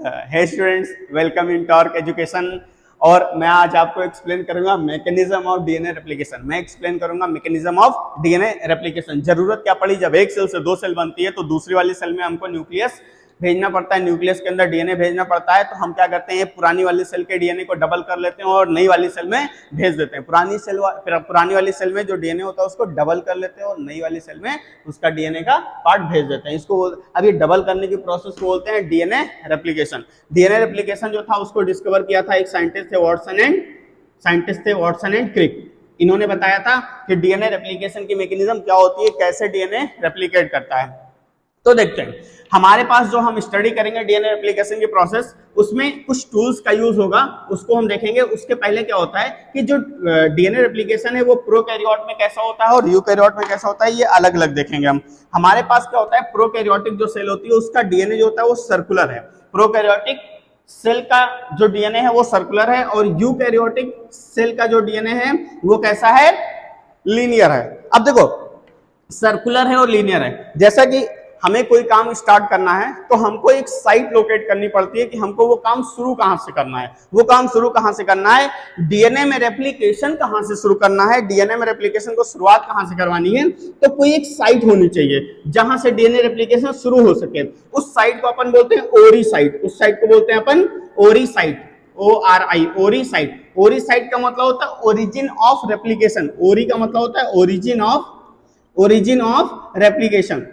Hey students, welcome in torque education. और मैं आज आपको एक्सप्लेन करूंगा मैकेनिज्म ऑफ डीएनए रेप्लिकेशन। मैं एक्सप्लेन करूंगा मैकेनिज्म ऑफ डीएनए रेप्लिकेशन। जरूरत क्या पड़ी, जब एक सेल से दो सेल बनती है तो दूसरी वाली सेल में हमको न्यूक्लियस भेजना पड़ता है, न्यूक्लियस के अंदर डीएनए भेजना पड़ता है। तो हम क्या करते हैं, पुरानी वाली सेल के डीएनए को डबल कर लेते हैं और नई वाली सेल में भेज देते हैं। पुरानी वाली सेल में जो डीएनए होता है उसको डबल कर लेते हैं और नई वाली सेल में उसका डीएनए का पार्ट भेज देते हैं। इसको अब ये डबल करने की प्रोसेस को बोलते हैं डीएनए रेप्लिकेशन। डीएनए रेप्लिकेशन जो था उसको डिस्कवर किया था एक साइंटिस्ट थे वाटसन एंड क्रिक। इन्होंने बताया था कि डीएनए रेप्लिकेशन की मैकेनिज्म क्या होती है, कैसे डीएनए रेप्लिकेट करता है। तो देखते हैं, हमारे पास जो हम स्टडी करेंगे डीएनए रेप्लिकेशन की प्रोसेस, उसमें कुछ टूल्स का यूज होगा, उसको हम देखेंगे। उसके पहले क्या होता है कि जो डीएनए रेप्लिकेशन है वो प्रोकैरियोट में कैसा होता है और यूकैरियोट में कैसा होता है, ये अलग अलग देखेंगे हम। हमारे पास क्या होता है, प्रोकैरियोटिक जो सेल होती है उसका डीएनए जो होता है वो सर्कुलर है। प्रोकैरियोटिक सेल का जो डीएनए है वो सर्कुलर है और यूकैरियोटिक सेल का जो डीएनए है वो कैसा है, लीनियर है। अब देखो, सर्कुलर है और लीनियर है। जैसा कि हमें कोई काम स्टार्ट करना है तो हमको एक साइट लोकेट करनी पड़ती है कि हमको वो काम शुरू कहां से करना है। वो काम शुरू कहां से करना है, डीएनए में रेप्लिकेशन कहां से शुरू करना है, डीएनए में रेप्लिकेशन को शुरुआत कहां से करवानी है। तो कोई एक साइट होनी चाहिए जहां से डीएनए रेप्लिकेशन शुरू हो सके। उस साइट को अपन बोलते हैं ओरी साइट। उस साइट को बोलते हैं अपन ओरी साइट, ORI, ओरी साइट। ओरी साइट का मतलब होता है ओरिजिन ऑफ रेप्लिकेशन। ओरी का मतलब होता है ओरिजिन ऑफ रेप्लिकेशन।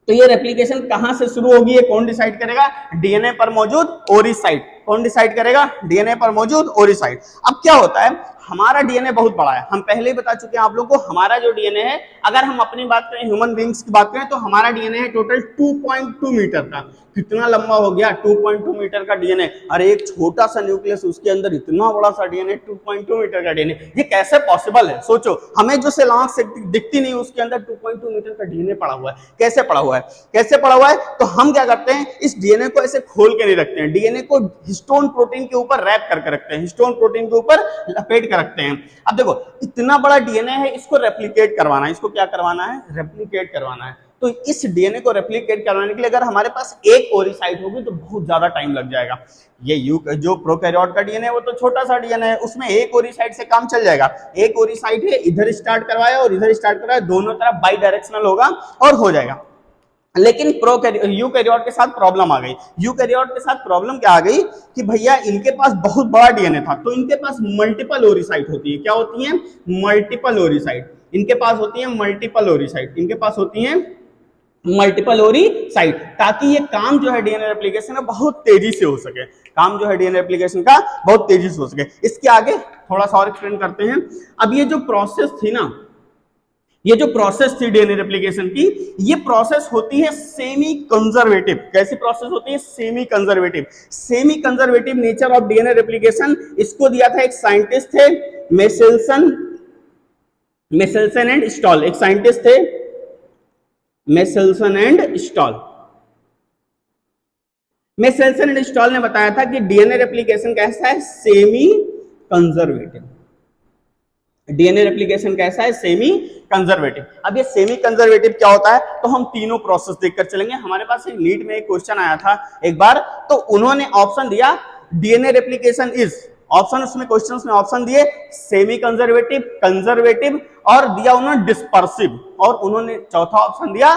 तो ये रेप्लिकेशन कहां से शुरू होगी, ये कौन डिसाइड करेगा, डीएनए पर मौजूद ओरी साइट। कौन डिसाइड करेगा, डीएनए पर मौजूद ओरी साइट। अब क्या होता है, हमारा डीएनए बहुत बड़ा है। हम पहले ही बता चुके हैं आप लोगों को, हमारा जो डीएनए है, अगर हम अपनी बात करें, ह्यूमन बींग्स की बात करें, तो हमारा डीएनए है टोटल 2.2 मीटर का। कितना लंबा हो गया, 2.2 मीटर का डीएनए। अरे एक छोटा सा न्यूक्लियस, उसके अंदर इतना बड़ा सा डीएनए, 2.2 मीटर का डीएनए, ये कैसे पॉसिबल है। सोचो, हमें जो सेल आंख से दिखती नहीं, उसके अंदर 2.2 मीटर का डीएनए पड़ा हुआ है। कैसे पड़ा हुआ है, तो हम क्या करते हैं, इस डीएनए को ऐसे खोल के नहीं रखते हैं, डीएनए को हिस्टोन प्रोटीन के ऊपर रैप करके रखते हैं, हिस्टोन प्रोटीन के ऊपर लपेट कर रखते हैं। अब देखो, इतना बड़ा डीएनए है, इसको रेप्लिकेट करवाना है। इसको क्या करवाना है, रेप्लिकेट करवाना है। तो इस डीएनए को रेप्लिकेट करवाने के लिए अगर हमारे पास एक ओरी साइट होगी तो बहुत ज्यादा टाइम लग जाएगा। ये जो प्रोकैरियोट का डीएनए है वो तो छोटा सा डीएनए है, उसमें एक ओरी साइट से काम चल जाएगा। एक ओरी साइट है, इधर स्टार्ट करवाया और इधर स्टार्ट करवाया, दोनों तरफ बाई डायरेक्शनल होगा और हो जाएगा। लेकिन यूकैरियोट के साथ प्रॉब्लम आ गई। यूकैरियोट के साथ प्रॉब्लम क्या आ गई कि भैया इनके पास बहुत बड़ा डीएनए था, तो इनके पास मल्टीपल ओरी साइट होती है। क्या होती है, मल्टीपल ओरी साइट। इनके पास होती है मल्टीपल ओरी साइट, इनके पास होती है मल्टीपल ओरी साइट, ताकि ये काम जो है डीएनए रेप्लिकेशन का बहुत तेजी से हो सके। काम जो है डीएनए रेप्लिकेशन का बहुत तेजी से हो सके। इसके आगे थोड़ा सा और एक्सप्लेन करते हैं। अब ये जो प्रोसेस थी ना, ये जो प्रोसेस थी डीएनए रेप्लिकेशन की, ये प्रोसेस होती है सेमी कंजर्वेटिव। कैसी प्रोसेस होती है, semi conservative. Semi conservative nature of DNA replication, इसको दिया था एक साइंटिस्ट थे, मेसेल्सन एंड स्टॉल। एक साइंटिस्ट थे मेसेल्सन एंड स्टॉल ने बताया था कि डीएनए रेप्लिकेशन कैसा है, सेमी कंजर्वेटिव। डीएनए रेप्लिकेशन कैसा है, सेमी कंजर्वेटिव। अब ये सेमी कंजर्वेटिव क्या होता है, तो हम तीनों प्रोसेस देखकर चलेंगे। हमारे पास एक नीट में एक क्वेश्चन आया था एक बार, तो उन्होंने ऑप्शन दिया डीएनए रेप्लिकेशन इज, ऑप्शन उसमें क्वेश्चन में ऑप्शन दिए सेमी कंजर्वेटिव, कंजर्वेटिव और दिया उन्होंने डिस्पर्सिव, और उन्होंने चौथा ऑप्शन दिया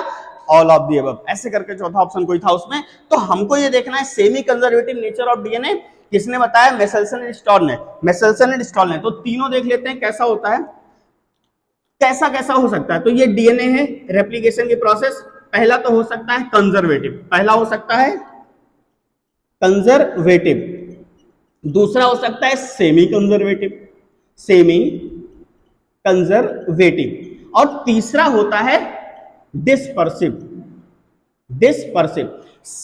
ऑल ऑफ दी अबव। ऐसे करके चौथा ऑप्शन कोई था उसमें। तो हमको ये देखना है semi conservative nature of DNA किसने बताया, मेसेल्सन एंड स्टॉल ने। तो तीनों देख लेते हैं कैसा होता है, कैसा हो सकता है। तो ये डीएनए है, रेप्लिकेशन की प्रोसेस। पहला तो हो सकता है कंजर्वेटिव, पहला हो सकता है कंजर्वेटिव, दूसरा हो सकता है सेमी कंजर्वेटिव, और तीसरा होता है डिस्पर्सिव।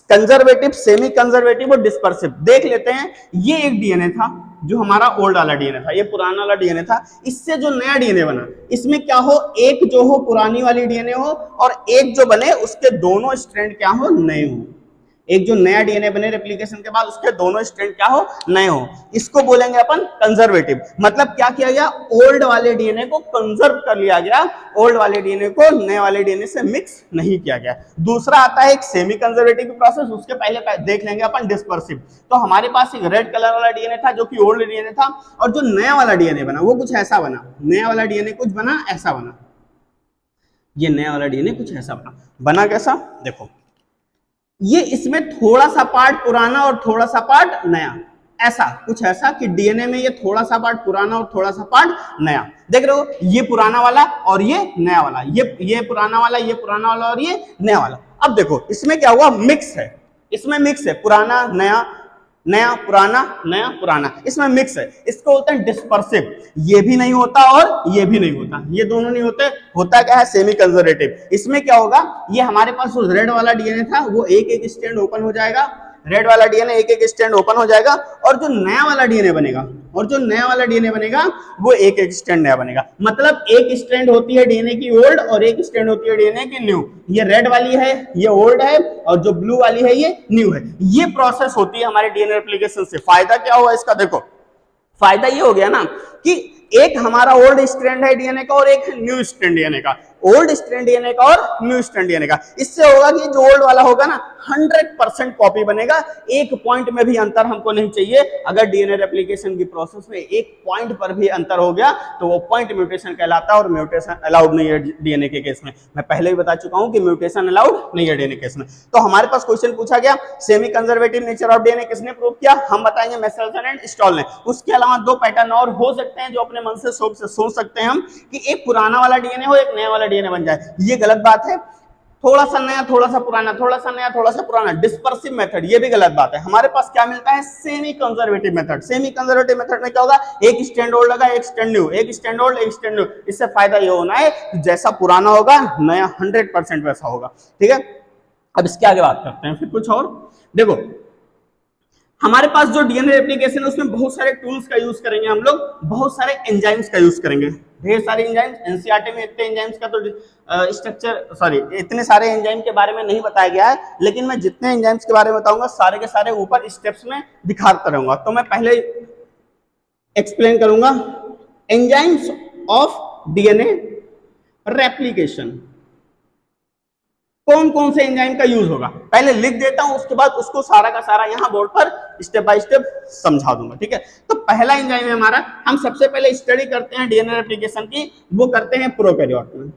कंजर्वेटिव, सेमी कंजर्वेटिव और डिस्पर्सिव। देख लेते हैं, ये एक डीएनए था जो हमारा ओल्ड वाला डीएनए था, ये पुराना वाला डीएनए था। इससे जो नया डीएनए बना, इसमें क्या हो, एक जो हो पुरानी वाली डीएनए हो और एक जो बने उसके दोनों स्ट्रैंड क्या हो, नए हो। एक जो नया डीएनए बने रेप्लिकेशन के बाद उसके दोनों स्ट्रैंड क्या हो, नए हो, इसको बोलेंगे अपन कंजर्वेटिव। मतलब क्या किया गया, ओल्ड वाले डीएनए को कंजर्व कर लिया गया, ओल्ड वाले डीएनए को नए वाले डीएनए से मिक्स नहीं किया गया। दूसरा आता है एक सेमी कंजर्वेटिव प्रोसेस, उसके पहले देख लेंगे अपन डिस्पर्सिव। तो हमारे पास एक रेड कलर वाला डीएनए था जो कि ओल्ड डीएनए था, और जो नया वाला डीएनए बना वो कुछ ऐसा बना, नया वाला डीएनए कुछ बना ऐसा बना, ये नया वाला डीएनए कुछ ऐसा बना कैसा, देखो ये इसमें थोड़ा सा पार्ट पुराना और थोड़ा सा पार्ट नया, ऐसा कुछ ऐसा कि डीएनए में ये थोड़ा सा पार्ट पुराना और थोड़ा सा पार्ट नया। देख रहे हो, ये पुराना वाला और ये नया वाला, ये पुराना वाला, ये पुराना वाला और ये नया वाला। अब देखो इसमें क्या हुआ, मिक्स है, इसमें मिक्स है, पुराना नया, नया पुराना, नया पुराना, इसमें मिक्स है, इसको बोलते हैं डिस्पर्सिव। ये भी नहीं होता और ये भी नहीं होता, ये दोनों नहीं होते, होता क्या है सेमी कंजर्वेटिव। इसमें क्या होगा, ये हमारे पास जो रेड वाला डीएनए था वो एक एक स्ट्रैंड ओपन हो जाएगा, रेड वाला डीएनए एक एक स्ट्रैंड ओपन हो जाएगा, और जो नया वाला डीएनए बनेगा, और जो नया वाला डीएनए बनेगा वो एक एक स्ट्रैंड नया बनेगा। मतलब एक स्ट्रैंड होती है डीएनए की ओल्ड और एक स्ट्रैंड होती है डीएनए की न्यू। ये रेड वाली है ये ओल्ड है, और जो ब्लू वाली है ये न्यू है। ये प्रोसेस होती है हमारे डीएनए रेप्लिकेशन से। फायदा क्या हुआ इसका, देखो फायदा ये हो गया ना कि एक हमारा ओल्ड स्ट्रैंड है डीएनए का और एक न्यू स्ट्रैंड डीएनए का, ओल्ड स्ट्रैंड डीएनए का और न्यू स्ट्रैंड डीएनए का। इससे होगा कि जो ओल्ड वाला होगा ना 100% कॉपी बनेगा, एक पॉइंट में भी अंतर हमको नहीं चाहिए। अगर डीएनए रेप्लिकेशन की प्रोसेस में एक पॉइंट पर भी अंतर हो गया तो वो पॉइंट म्यूटेशन कहलाता है, और म्यूटेशन अलाउड नहीं है डीएनए के केस में। मैं पहले भी बता चुका हूं कि म्यूटेशन अलाउड नहीं है डीएनए केस में। तो हमारे पास क्वेश्चन पूछा गया semi conservative nature of DNA किसने प्रूव किया, हम बताएंगे मेसेल्सन एंड स्टॉल ने। उसके अलावा दो पैटर्न और हो सकते हैं जो अपने मन से सोच सकते हैं हम कि एक पुराना वाला डीएनए हो एक नया वाला डीएनए बन जाए, ये गलत बात है। थोड़ा सा नया थोड़ा सा पुराना, थोड़ा सा नया थोड़ा सा पुराना, डिस्पर्सिव मेथड, ये भी गलत बात है। हमारे पास क्या मिलता है, semi conservative method. Semi conservative method में क्या होगा, एक स्टैंड ओल्ड लगा एक स्टैंड न्यू, एक स्टैंड ओल्ड एक स्टैंड न्यू। इससे फायदा ये होना है कि जैसा पुराना होगा नया 100% वैसा होगा। ठीक है, अब इसके आगे बात करते हैं फिर कुछ और। देखो हमारे पास जो डीएनए रेप्लिकेशन है उसमें बहुत सारे टूल्स का यूज करेंगे हम लोग, बहुत सारे एंजाइम्स का यूज करेंगे, ढेर सारे एंजाइम्स। एनसीईआरटी में इतने एंजाइम्स का तो इतने सारे एंजाइम के बारे में नहीं बताया गया है, लेकिन मैं जितने एंजाइम्स के बारे में बताऊंगा सारे के सारे ऊपर स्टेप्स में दिखाता रहूंगा। तो मैं पहले एक्सप्लेन करूंगा एंजाइम्स ऑफ डीएनए रेप्लिकेशन, कौन कौन से एंजाइम का यूज होगा। पहले लिख देता हूं, उसके बाद उसको सारा का सारा यहां बोर्ड पर स्टेप बाय स्टेप समझा दूंगा। ठीक है, तो पहला एंजाइम है हमारा, हम सबसे पहले स्टडी करते हैं डीएनए रेप्लिकेशन की, वो करते हैं प्रोकैरियोट में।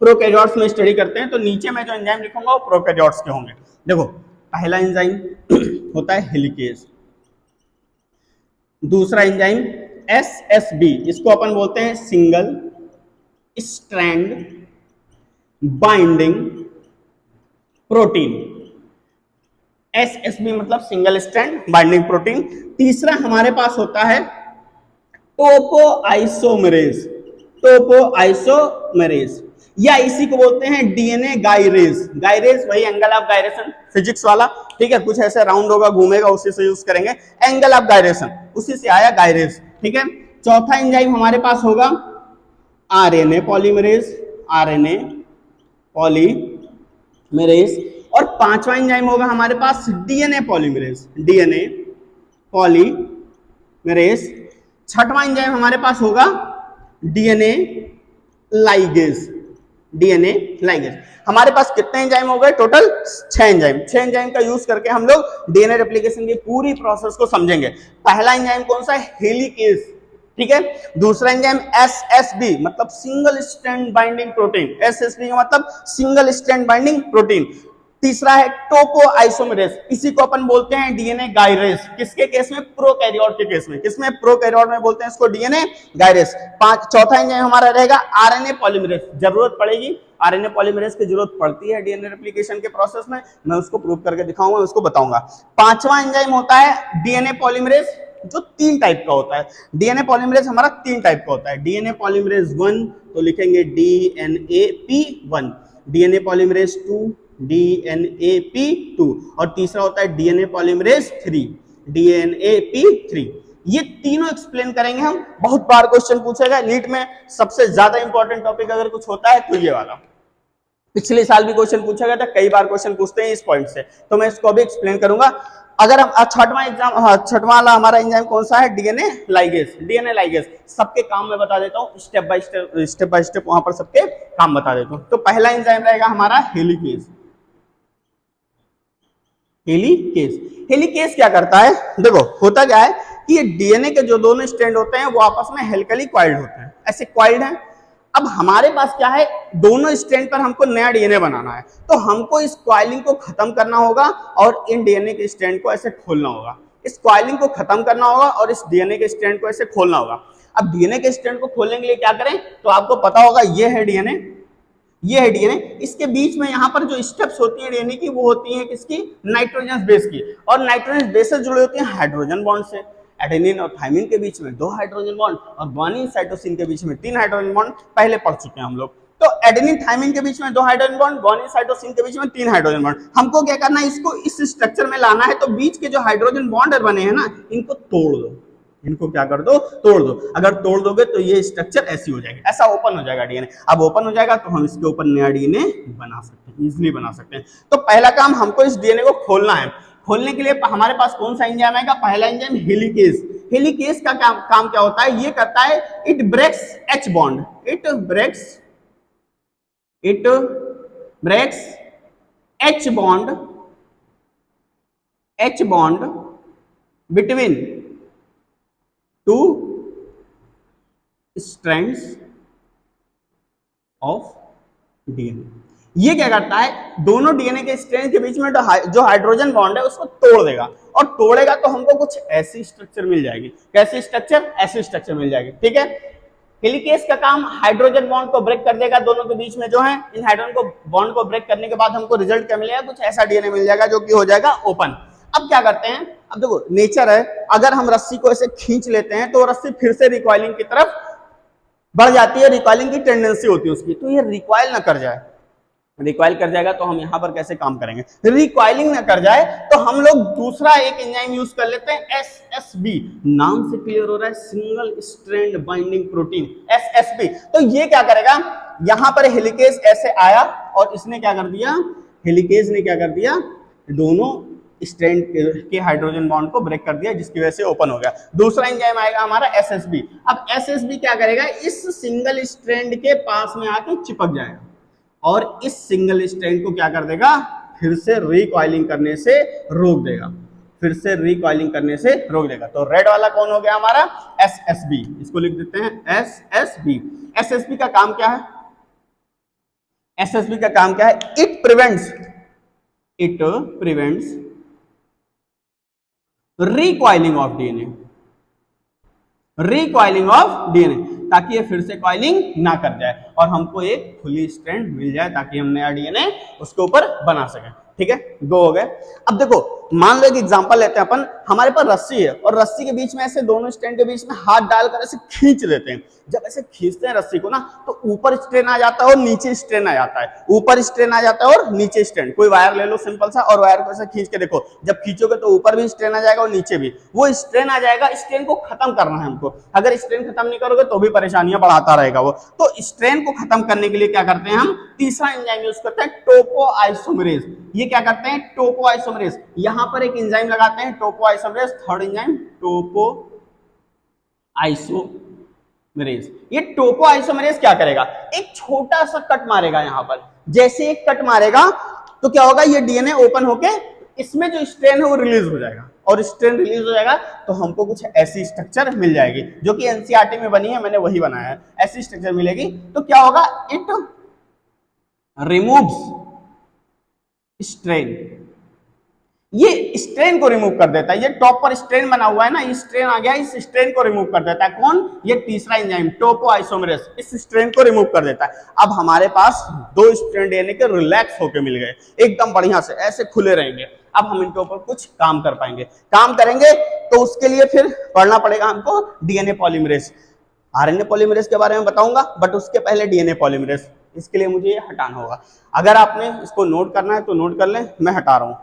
प्रोकैरियोट्स में स्टडी करते हैं, तो नीचे मैं जो एंजाइम लिखूंगा वो प्रोकैरियोट्स के होंगे। देखो पहला एंजाइम होता है हेलिकेज, दूसरा एंजाइम एसएसबी, इसको अपन बोलते हैं single strand binding protein. SSB मतलब सिंगल स्ट्रैंड बाइंडिंग प्रोटीन। तीसरा हमारे पास होता है टोपोआइसोमेरेज, टोपोआइसोमेरेज, या इसी को बोलते हैं डीएनए गायरेज। गायरेज वही एंगल ऑफ गायरेशन फिजिक्स वाला, ठीक है, कुछ ऐसे राउंड होगा घूमेगा उसी से यूज करेंगे, एंगल ऑफ गायरेशन, उसी से आया गायरेज। ठीक है, चौथा एंजाइम हमारे पास होगा आरएनए पॉलीमरेज, आरएनए पॉलीमरेज, और पांचवा एंजाइम होगा हमारे पास डीएनए पॉलीमरेज, डीएनए पॉलीमरेज। छठवां एंजाइम हमारे पास होगा डीएनए लाइगेज, डीएनए लाइगेज। हमारे पास कितने एंजाइम हो गए टोटल, 6 एंजाइम। 6 एंजाइम का यूज करके हम लोग डीएनए रेप्लिकेशन की पूरी प्रोसेस को समझेंगे। पहला एंजाइम कौन सा है, हेलिकेज। ठीक है, दूसरा एंजाइम एसएसबी मतलब single strand binding protein, SSB का मतलब सिंगल स्ट्रैंड बाइंडिंग प्रोटीन। तीसरा है टोपोआइसोमेरेज, इसी को अपन बोलते हैं डीएनए गायरेज। किसके केस में, प्रोकैरियोट के केस में। किसमें, प्रोकैरियोट में बोलते हैं इसको डीएनए गायरेज। चौथा एंजाइम हमारा रहेगा आरएनए पॉलीमरेज। जरूरत पड़ेगी, आरएनए पॉलीमरेज की जरूरत पड़ती है डीएनए रेप्लिकेशन के प्रोसेस में, मैं उसको प्रूव करके दिखाऊंगा, उसको बताऊंगा। पांचवा एंजाइम होता है डीएनए पॉलीमरेज, जो 3 टाइप का होता है। डीएनए पॉलीमरेज हमारा 3 टाइप का होता है। डीएनए पॉलीमरेज 1 तो लिखेंगे DNAP1, डीएनए पॉलीमरेज 2 DNAP2, और तीसरा होता है डीएनए पॉलीमरेज 3 DNAP3। ये तीनों एक्सप्लेन करेंगे हम, बहुत बार क्वेश्चन पूछेगा नीट में। सबसे ज्यादा इंपॉर्टेंट टॉपिक अगर कुछ होता है तो ये वाला। पिछले साल भी क्वेश्चन पूछा गया था, कई बार क्वेश्चन पूछते हैं इस पॉइंट से, तो मैं इसको अभी एक्सप्लेन करूंगा। अगर हम छठवां वाला हमारा एंजाइम कौन सा है, डीएनए लाइगेज। डीएनए लाइगेज सबके काम मैं बता देता हूँ, स्टेप बाय स्टेप वहां पर सबके काम बता देता हूँ। तो पहला एंजाइम रहेगा हमारा हेलिकेज। हेलिकेज क्या करता है, देखो होता क्या है कि ये डीएनए के जो दोनों स्ट्रैंड होते हैं वो आपस में हेलिकली क्वाइल्ड होते हैं, ऐसे क्वाइल्ड हैं। अब हमारे पास क्या है, दोनों स्ट्रैंड पर हमको नया डीएनए बनाना है, तो हमको इस क्वाइलिंग को खत्म करना होगा और इन डीएनए के स्ट्रैंड को ऐसे खोलना होगा। इस क्वाइलिंग को खत्म करना होगा और इस डीएनए के स्ट्रैंड को ऐसे खोलना होगा। अब डीएनए के स्ट्रैंड को खोलने के लिए क्या करें, तो आपको पता होगा ये है डीएनए, ये है डीएनए। इसके बीच में यहाँ पर जो स्टेप्स होती है डीएनए की, वो होती है किसकी, नाइट्रोजन बेस की। और नाइट्रोजन बेसेस जुड़े होते हैं हाइड्रोजन बॉन्ड से। एडेनिन और थाइमिन के बीच में 2 हाइड्रोजन बॉन्ड और ग्वानिन साइटोसिन के बीच में 3 हाइड्रोजन बॉन्ड, पहले पढ़ चुके हैं हम लोग। तो एडेनिन थाइमिन के बीच में 2 हाइड्रोजन बॉन्ड, ग्वानिन साइटोसिन के बीच में 3 हाइड्रोजन बॉन्ड। हमको क्या करना है, इसको इस स्ट्रक्चर में लाना है। तो बीच के जो हाइड्रोजन बॉन्ड बने हैं ना, इनको तोड़ दो, इनको क्या कर दो, तोड़ दो। अगर तोड़ दोगे तो ये स्ट्रक्चर ऐसी हो जाएगी, ऐसा ओपन हो जाएगा डीएनए। अब ओपन हो जाएगा तो हम इसके ऊपर नया डीएनए बना सकते हैं, इजीली बना सकते हैं। तो पहला काम हमको इस डीएनए को खोलना है। खोलने के लिए हमारे पास कौन सा एंजाइम आएगा, पहला एंजाइम हेलिकेज। हेलिकेज का काम क्या होता है, ये करता है it breaks H bond, it breaks H bond between 2 strands of DNA. ये क्या करता है, दोनों डीएनए के स्ट्रैंड के बीच में जो हाइड्रोजन बॉन्ड है उसको तोड़ देगा, और तोड़ेगा तो हमको कुछ ऐसी स्ट्रक्चर मिल जाएगी। कैसी स्ट्रक्चर, ऐसी स्ट्रक्चर मिल जाएगी, ठीक है। हेलिकेज का काम हाइड्रोजन बॉन्ड को ब्रेक कर देगा, दोनों के बीच में जो है इन हाइड्रोजन को बॉन्ड को ब्रेक करने के बाद हमको रिजल्ट क्या मिलेगा, कुछ ऐसा डीएनए मिल जाएगा जो कि हो जाएगा ओपन। अब क्या करते हैं, अब देखो नेचर है, अगर हम रस्सी को ऐसे खींच लेते हैं तो रस्सी फिर से रिकॉइलिंग की तरफ बढ़ जाती है, रिकॉइलिंग की टेंडेंसी होती है उसकी। तो ये रिकॉइल ना कर जाए, रिकॉइल कर जाएगा तो हम यहां पर कैसे काम करेंगे, रिकॉइलिंग ना कर जाए तो हम लोग दूसरा एक एंजाइम यूज कर लेते हैं, एसएसबी। नाम से क्लियर हो रहा है, single strand binding protein, SSB. तो ये क्या करेगा, यहां पर हेलिकेज ऐसे आया और इसने क्या कर दिया, हेलिकेज ने क्या कर दिया, दोनों स्ट्रैंड के हाइड्रोजन बॉन्ड को ब्रेक कर दिया, जिसकी वजह से ओपन हो गया। दूसरा एंजाइम आएगा हमारा एसएसबी। अब एसएसबी क्या करेगा, इस सिंगल स्ट्रैंड के पास में आके चिपक जाएगा और इस सिंगल स्ट्रैंड को क्या कर देगा, फिर से रिकॉइलिंग करने से रोक देगा, फिर से रिकॉइलिंग करने से रोक देगा। तो रेड वाला कौन हो गया हमारा, एसएसबी। इसको लिख देते हैं एसएसबी। एसएसबी का काम क्या है, एसएसबी का काम क्या है, it prevents recoiling of DNA, recoiling of DNA, ताकि ये फिर से कॉइलिंग ना कर जाए और हमको एक खुली स्ट्रैंड मिल जाए, ताकि हम नया डीएनए उसके ऊपर बना सकें, ठीक है। 2 हो गए। अब देखो मान लो एक एग्जांपल लेते हैं अपन, हमारे पास रस्सी है और रस्सी के बीच में ऐसे दोनों स्ट्रैंड के बीच में हाथ डालकर ऐसे खींच लेते हैं। जब ऐसे खींचते हैं रस्सी को ना, तो ऊपर स्ट्रेन आ जाता है और नीचे स्ट्रेन आ जाता है, ऊपर स्ट्रेन आ जाता है और नीचे स्ट्रेन। कोई वायर ले लो सिंपल सा और वायर को ऐसे खींच के देखो, जब खींचोगे तो ऊपर भी स्ट्रेन आ जाएगा और नीचे भी, वो स्ट्रेन आ जाएगा। स्ट्रेन को खत्म करना है हमको, अगर स्ट्रेन खत्म नहीं करोगे तो भी परेशानियां बढ़ाता रहेगा वो। तो स्ट्रेन को खत्म करने के लिए क्या करते हैं हम, तीसरा एंजाइम यूज करते हैं, टोपोआइसोमरेज। ये क्या करते हैं, टोपोआइसोमरेज। यहां पर एक एंजाइम लगाते हैं टोपोआइसोमरेज, थर्ड एंजाइम टोपोआइसोमरेज। ये टोपोआइसोमरेज क्या करेगा, एक छोटा सा कट मारेगा यहां पर। जैसे एक कट मारेगा तो क्या होगा, ये डीएनए ओपन होके इसमें जो स्ट्रेन है वो रिलीज हो जाएगा, और स्ट्रेन रिलीज हो जाएगा तो हमको कुछ ऐसी स्ट्रक्चर मिल जाएगी जो कि एनसीईआरटी में बनी है, मैंने वही बनाया है। ऐसी स्ट्रक्चर मिलेगी तो क्या होगा, इट रिमूव्स स्ट्रेन, ये स्ट्रेन को रिमूव कर देता है। ये टॉप पर स्ट्रेन बना हुआ है ना, ये स्ट्रेन आ गया, इस स्ट्रेन को रिमूव कर देता है। कौन, ये तीसरा एंजाइम टोपोआइसोमरेज, इस स्ट्रेन को रिमूव कर देता है। अब हमारे पास 2 स्ट्रेन डीएनए के रिलैक्स होके मिल गए, एकदम बढ़िया से ऐसे खुले रहेंगे। अब हम इनके ऊपर कुछ काम कर पाएंगे, काम करेंगे तो उसके लिए फिर पढ़ना पड़ेगा हमको डीएनए पॉलीमरेज। आरएनए पॉलीमरेज के बारे में बताऊंगा, बट उसके पहले डीएनए पॉलीमरेज, इसके लिए मुझे ये हटाना होगा। अगर आपने इसको नोट करना है तो नोट कर लें, मैं हटा रहा हूं,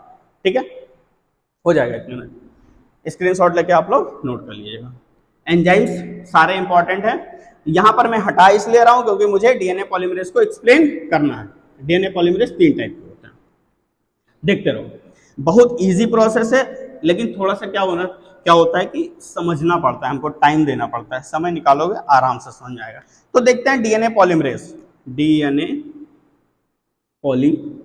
ठीक है, हो जाएगा 1 मिनट। स्क्रीनशॉट लेके आप लोग नोट कर लीजिएगा। एंजाइम्स सारे इंपॉर्टेंट हैं, यहां पर मैं हटा इसलिए रहा हूं क्योंकि मुझे डीएनए पॉलीमरेज को एक्सप्लेन करना है, डीएनए पॉलीमरेज 3 टाइप के होते हैं। देखते रहो, बहुत इजी प्रोसेस है, लेकिन थोड़ा सा क्या होता है कि समझना पड़ता है, हमको टाइम देना पड़ता है। समय निकालोगे आराम से समझ जाएगा। तो देखते हैं डीएनए पॉलीमरेज। डीएनए पॉलीमरेज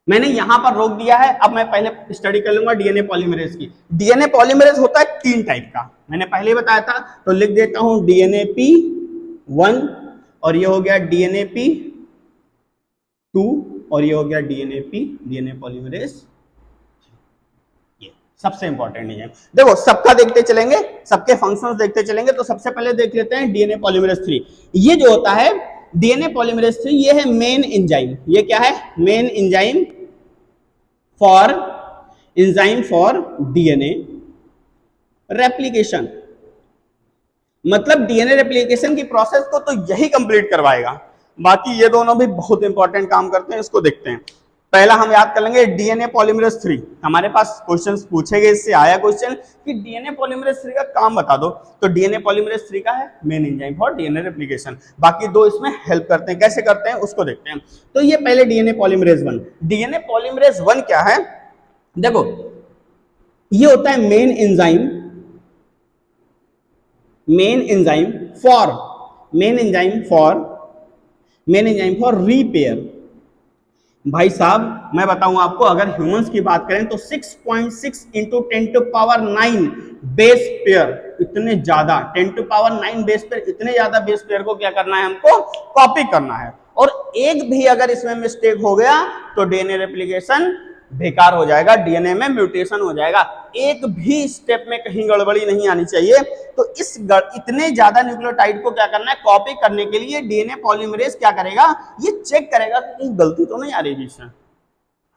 मैंने यहां पर रोक दिया है, अब मैं पहले स्टडी कर लूंगा डीएनए पॉलीमरेज की। डीएनए पॉलीमरेज होता है 3 टाइप का, मैंने पहले बताया था, तो लिख देता हूं DNAP1 और ये हो गया DNAP2 और ये हो गया डीएनए पॉलीमरेज। ये सबसे इंपॉर्टेंट है। देखो सबका देखते चलेंगे, सबके फंक्शंस देखते चलेंगे। तो सबसे पहले देख लेते हैं डीएनए पॉलीमरेज 3। ये जो होता है डीएनए पॉलीमरेज 3, ये है मेन एंजाइम। ये क्या है? Main enzyme for DNA replication. मतलब डीएनए रेप्लिकेशन की प्रोसेस को तो यही कंप्लीट करवाएगा। बाकी ये दोनों भी बहुत इंपॉर्टेंट काम करते हैं, इसको देखते हैं। पहला हम याद कर लेंगे डीएनए पॉलीमरेज 3। हमारे पास क्वेश्चंस पूछे गए, इससे आया क्वेश्चन कि डीएनए पॉलीमरेज 3 का काम बता दो। तो डीएनए पॉलीमरेज 3 का है main enzyme for DNA replication. बाकी दो इसमें हेल्प करते हैं, कैसे करते हैं उसको देखते हैं। तो ये पहले डीएनए पॉलीमरेज 1। डीएनए पॉलीमरेज 1 क्या है? देखो ये होता है मेन एंजाइम फॉर रिपेयर। भाई साहब मैं बताऊं आपको, अगर ह्यूमंस की बात करें तो 6.6 इंटू 10⁹ बेस पेयर, इतने ज्यादा 10⁹ बेस पेयर, इतने ज्यादा बेस पेयर को क्या करना है? हमको कॉपी करना है। और एक भी अगर इसमें मिस्टेक हो गया तो डीएनए रेप्लिकेशन बेकार हो जाएगा, डीएनए में म्यूटेशन हो जाएगा। एक भी स्टेप में कहीं गड़बड़ी नहीं आनी चाहिए। तो इतने ज्यादा न्यूक्लियोटाइड को क्या करना है? कॉपी करने के लिए डीएनए पॉलीमरेज क्या करेगा? ये चेक करेगा कि कहीं गलती तो नहीं आ रही बीच में,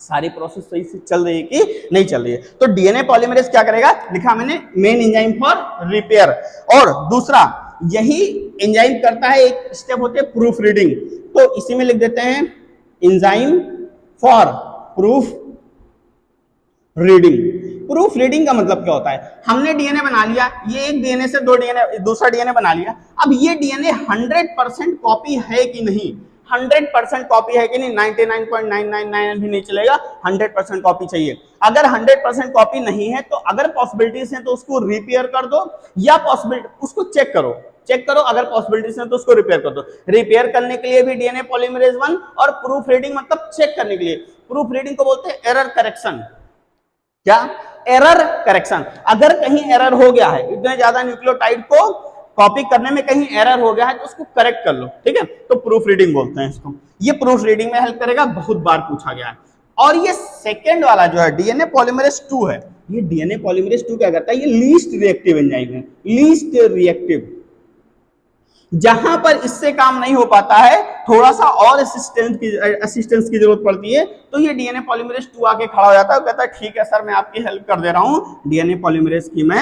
सारी प्रोसेस सही से चल रही है कि नहीं चल रही है। तो डीएनए पॉलीमरेज क्या करेगा? लिखा मैंने मेन एंजाइम फॉर रिपेयर। और दूसरा यही एंजाइम करता है, एक स्टेप होते है प्रूफ रीडिंग। तो इसी में लिख देते हैं enzyme for proof reading. Proof reading का मतलब क्या होता है? हमने डीएनए बना लिया, ये एक डीएनए से दूसरा डीएनए बना लिया। अब ये डीएनए 100% कॉपी है कि नहीं? 100% कॉपी है कि नहीं? 99.999 भी नहीं चलेगा, 100% कॉपी चाहिए। अगर 100% कॉपी नहीं है तो अगर पॉसिबिलिटीज हैं तो उसको रिपेयर कर दो, या उसको चेक करो, अगर पॉसिबिलिटीज हैं तो उसको रिपेयर कर दो। रिपेयर करने के लिए भी डीएनए पॉलीमरेज 1, और प्रूफ रीडिंग मतलब चेक करने के लिए, प्रूफ रीडिंग को बोलते हैं एरर करेक्शन। क्या? Error correction. अगर कहीं एरर हो गया है, इतने ज्यादा न्यूक्लियोटाइड को कॉपी करने में कहीं एरर हो गया है तो उसको करेक्ट कर लो, ठीक है? तो प्रूफ रीडिंग बोलते हैं इसको। ये प्रूफ रीडिंग में हेल्प करेगा, बहुत बार पूछा गया है। और ये सेकंड वाला जो है डीएनए पॉलीमरेज 2 है, ये डीएनए पॉलीमरेज 2 क्या करता है? ये लीस्ट रिएक्टिव एंजाइम है, लीस्ट रिएक्टिव। जहां पर इससे काम नहीं हो पाता है, थोड़ा सा और असिस्टेंस की जरूरत पड़ती है, तो ये डीएनए पॉलीमरेज 2 आके खड़ा हो जाता है, कहता है ठीक है सर मैं आपकी हेल्प कर दे रहा हूं, डीएनए पॉलीमरेज की मैं